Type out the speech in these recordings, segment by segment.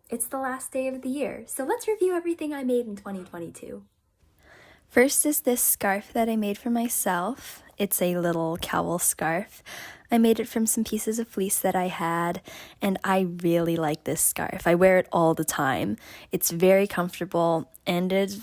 It's the last day of the year, so let's review everything I made in 2022. First is this scarf that I made for myself. It's a little cowl scarf. I made it from some pieces of fleece that I had, and I really like this scarf. I wear it all the time. It's very comfortable, and it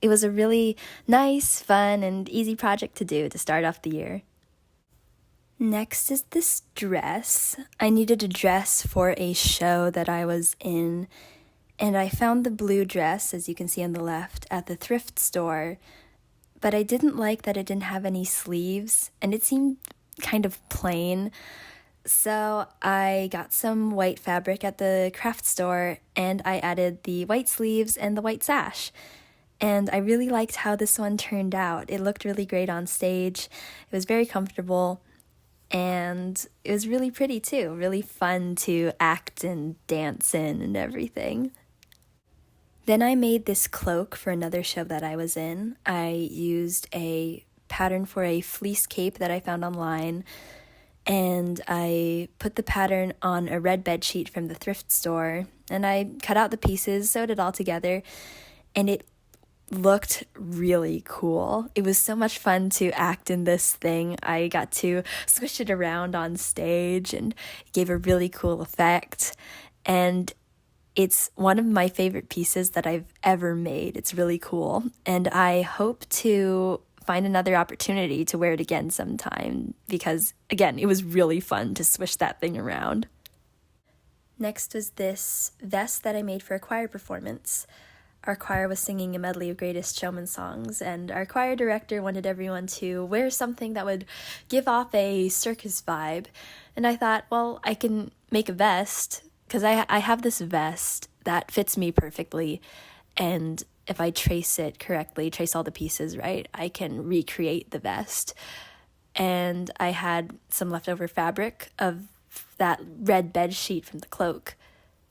was a really nice, fun, and easy project to do to start off the year. Next is this dress. I needed a dress for a show that I was in, and I found the blue dress, as you can see on the left, at the thrift store, but I didn't like that it didn't have any sleeves, and it seemed kind of plain. So I got some white fabric at the craft store, and I added the white sleeves and the white sash. And I really liked how this one turned out. It looked really great on stage. It was very comfortable, and it was really pretty too. Really fun to act and dance in and everything. Then I made this cloak for another show that I was in. I used a pattern for a fleece cape that I found online, and I put the pattern on a red bed sheet from the thrift store, and I cut out the pieces, sewed it all together, and it looked really cool. It was so much fun to act in this thing. I got to squish it around on stage, and it gave a really cool effect, and it's one of my favorite pieces that I've ever made. It's really cool, and I hope to find another opportunity to wear it again sometime because, again, it was really fun to swish that thing around. Next was this vest that I made for a choir performance. Our choir was singing a medley of Greatest Showman songs, and our choir director wanted everyone to wear something that would give off a circus vibe. And I thought, well, I can make a vest because I have this vest that fits me perfectly, and if I trace it correctly, trace all the pieces right, I can recreate the vest. And I had some leftover fabric of that red bed sheet from the cloak.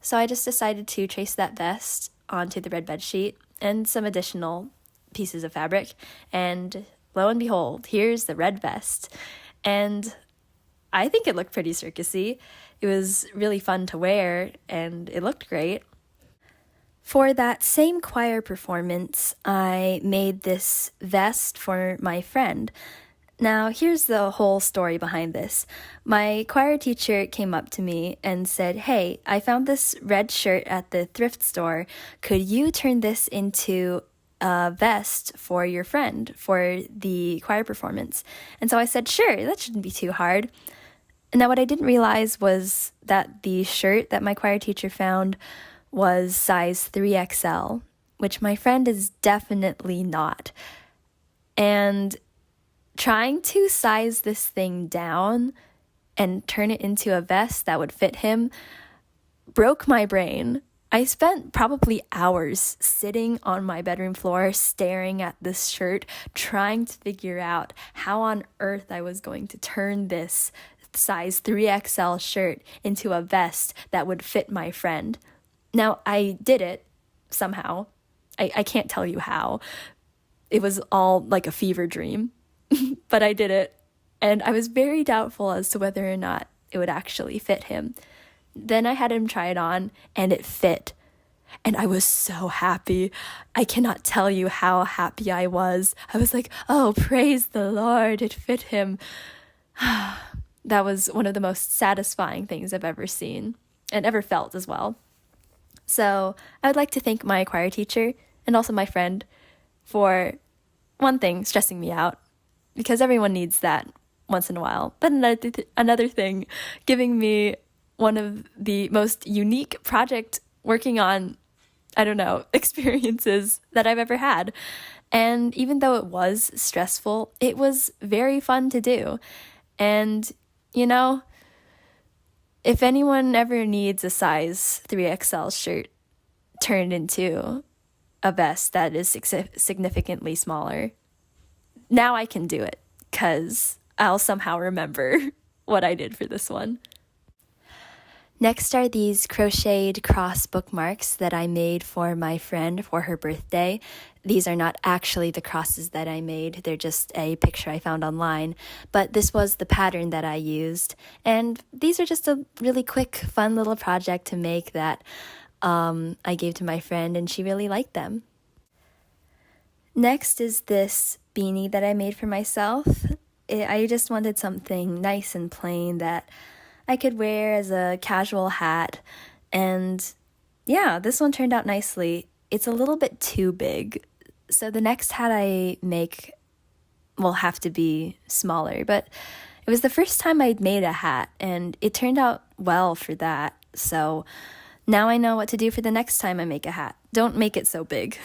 So I just decided to trace that vest onto the red bed sheet and some additional pieces of fabric. And lo and behold, here's the red vest. And I think it looked pretty circusy. It was really fun to wear, and it looked great. For that same choir performance, I made this vest for my friend. Now, here's the whole story behind this. My choir teacher came up to me and said, "Hey, I found this red shirt at the thrift store. Could you turn this into a vest for your friend for the choir performance?" And so I said, "Sure, that shouldn't be too hard." Now, what I didn't realize was that the shirt that my choir teacher found was size 3XL, which my friend is definitely not. And trying to size this thing down and turn it into a vest that would fit him broke my brain. I spent probably hours sitting on my bedroom floor staring at this shirt, trying to figure out how on earth I was going to turn this size 3XL shirt into a vest that would fit my friend. Now, I did it somehow. I can't tell you how. It was all like a fever dream, but I did it. And I was very doubtful as to whether or not it would actually fit him. Then I had him try it on, and it fit. And I was so happy. I cannot tell you how happy I was. I was like, oh, praise the Lord, it fit him. That was one of the most satisfying things I've ever seen and ever felt as well. So I would like to thank my choir teacher and also my friend for, one thing, stressing me out, because everyone needs that once in a while. But another thing, giving me one of the most unique project working on, experiences that I've ever had. And even though it was stressful, it was very fun to do. And, if anyone ever needs a size 3XL shirt turned into a vest that is significantly smaller, now I can do it because I'll somehow remember what I did for this one. Next are these crocheted cross bookmarks that I made for my friend for her birthday. These are not actually the crosses that I made, they're just a picture I found online, but this was the pattern that I used. And these are just a really quick, fun little project to make that I gave to my friend and she really liked them. Next is this beanie that I made for myself. I just wanted something nice and plain that I could wear as a casual hat. And yeah, this one turned out nicely. It's a little bit too big, so the next hat I make will have to be smaller. But it was the first time I'd made a hat, and it turned out well for that. So now I know what to do for the next time I make a hat. Don't make it so big.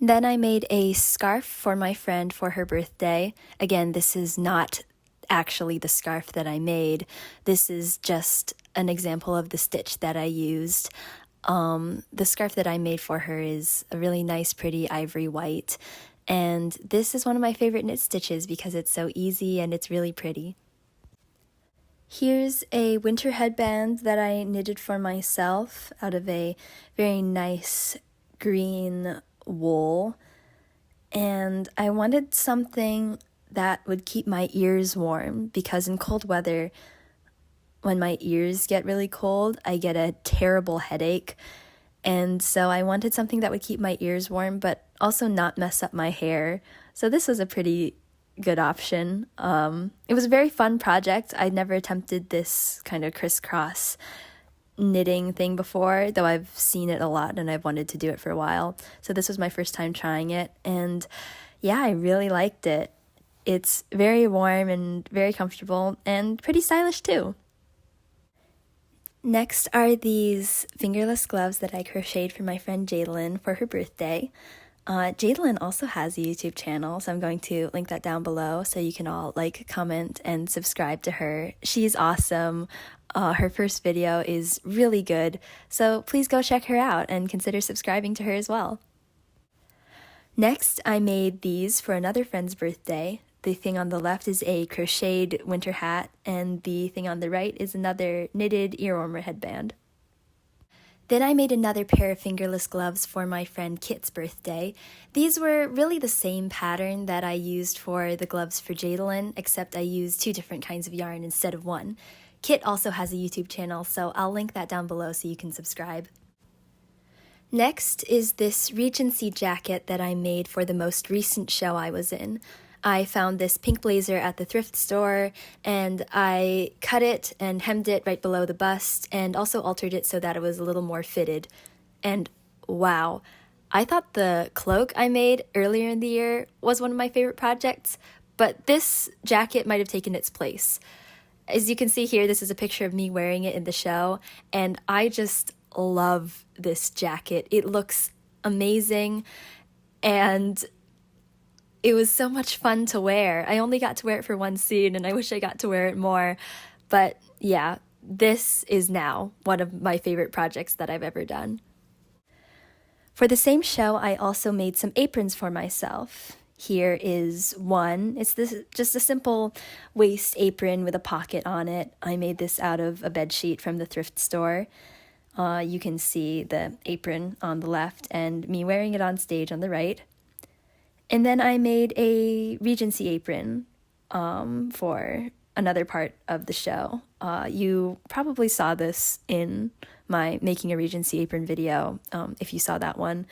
Then I made a scarf for my friend for her birthday. Again, this is not actually the scarf that I made. This is just an example of the stitch that I used. The scarf that I made for her is a really nice, pretty ivory white. And this is one of my favorite knit stitches because it's so easy and it's really pretty. Here's a winter headband that I knitted for myself out of a very nice green wool. And I wanted something that would keep my ears warm because in cold weather, when my ears get really cold, I get a terrible headache. And so I wanted something that would keep my ears warm, but also not mess up my hair. So this was a pretty good option. It was a very fun project. I'd never attempted this kind of crisscross knitting thing before, though I've seen it a lot and I've wanted to do it for a while. So this was my first time trying it. And yeah, I really liked it. It's very warm and very comfortable and pretty stylish too. Next are these fingerless gloves that I crocheted for my friend Jadalyn for her birthday. Jadalyn also has a YouTube channel, so I'm going to link that down below so you can all like, comment, and subscribe to her. She's awesome. Her first video is really good, so please go check her out and consider subscribing to her as well. Next, I made these for another friend's birthday. The thing on the left is a crocheted winter hat, and the thing on the right is another knitted ear warmer headband. Then I made another pair of fingerless gloves for my friend Kit's birthday. These were really the same pattern that I used for the gloves for Jadalyn, except I used 2 different kinds of yarn instead of 1. Kit also has a YouTube channel, so I'll link that down below so you can subscribe. Next is this Regency jacket that I made for the most recent show I was in. I found this pink blazer at the thrift store, and I cut it and hemmed it right below the bust, and also altered it so that it was a little more fitted. And wow, I thought the cloak I made earlier in the year was one of my favorite projects, but this jacket might have taken its place. As you can see here, this is a picture of me wearing it in the show, and I just love this jacket. It looks amazing, and it was so much fun to wear. I only got to wear it for one scene, and I wish I got to wear it more. But yeah, this is now one of my favorite projects that I've ever done. For the same show, I also made some aprons for myself. Here is one. It's just a simple waist apron with a pocket on it. I made this out of a bedsheet from the thrift store. You can see the apron on the left and me wearing it on stage on the right. And then I made a Regency apron for another part of the show. You probably saw this in my Making a Regency apron video, if you saw that one.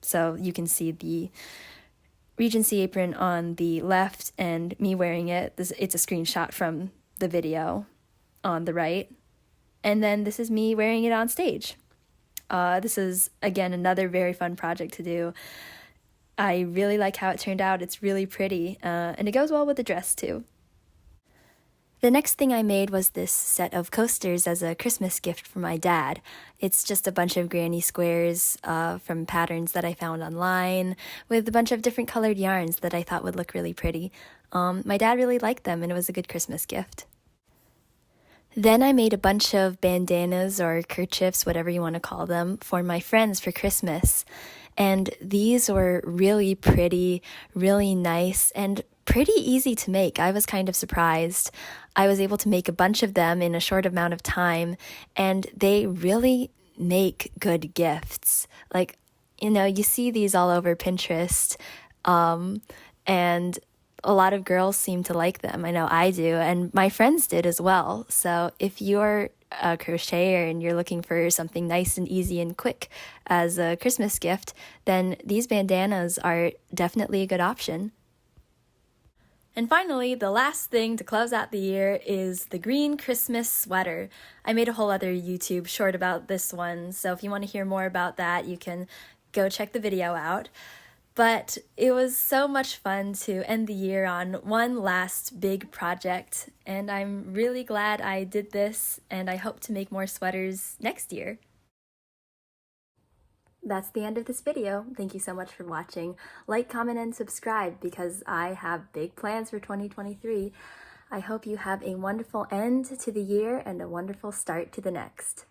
So you can see the Regency apron on the left and me wearing it. It's a screenshot from the video on the right. And then this is me wearing it on stage. This is, again, another very fun project to do. I really like how it turned out. It's really pretty, and it goes well with the dress too. The next thing I made was this set of coasters as a Christmas gift for my dad. It's just a bunch of granny squares from patterns that I found online with a bunch of different colored yarns that I thought would look really pretty. My dad really liked them, and it was a good Christmas gift. Then I made a bunch of bandanas or kerchiefs, whatever you want to call them, for my friends for Christmas. And these were really pretty, really nice, and pretty easy to make. I was kind of surprised. I was able to make a bunch of them in a short amount of time, and they really make good gifts. Like, you see these all over Pinterest, and a lot of girls seem to like them. I know I do, and my friends did as well. So if you're a crocheter and you're looking for something nice and easy and quick as a Christmas gift, then these bandanas are definitely a good option. And finally, the last thing to close out the year is the green Christmas sweater. I made a whole other YouTube short about this one, so if you want to hear more about that, you can go check the video out. But it was so much fun to end the year on one last big project, and I'm really glad I did this, and I hope to make more sweaters next year. That's the end of this video. Thank you so much for watching. Like, comment, and subscribe because I have big plans for 2023. I hope you have a wonderful end to the year and a wonderful start to the next.